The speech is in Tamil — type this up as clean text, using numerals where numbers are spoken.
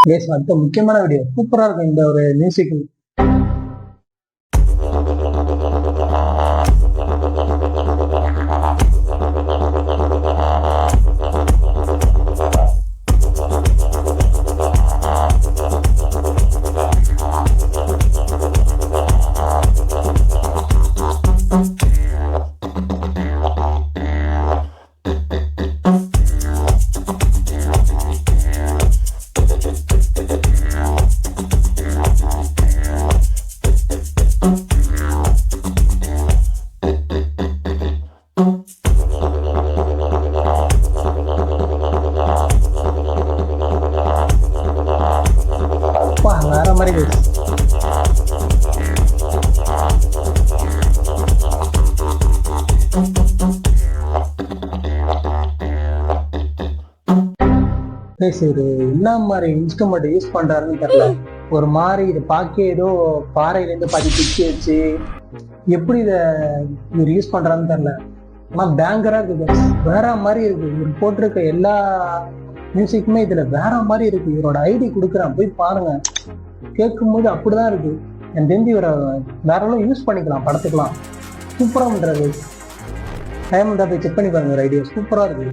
கேஸ் அடுத்த முக்கியமான வீடியோ சூப்பரா இருக்கும் இந்த ஒரு மியூசிக். வேற மாதிரி கேஸ். ஒரு என்ன மாதிரி இன்ஸ்ட்ருமெண்ட் யூஸ் பண்றாருன்னு தெரியல. ஒரு மாதிரி இது பார்க்க ஏதோ பாறையில இருந்து பாதி பிச்சு வச்சு எப்படி இத இவர் யூஸ் பண்றாருன்னு தெரியல. ஆனா பேங்கரா இருக்கு, வேற மாதிரி இருக்கு. இவர் போட்டிருக்க எல்லா மியூசிக்குமே இதுல வேற மாதிரி இருக்கு. இவரோட ஐடி கொடுக்குறான், போய் பாருங்க. கேட்கும் போது அப்படிதான் இருக்கு. என் தெரிஞ்சு இவரை வேற எல்லாம் யூஸ் பண்ணிக்கலாம், படத்துக்கலாம். சூப்பரா பண்றாரு. டைம் இருந்தா போய் செக் பண்ணி பாருங்க, ஒரு ஐடியா சூப்பரா இருக்கு.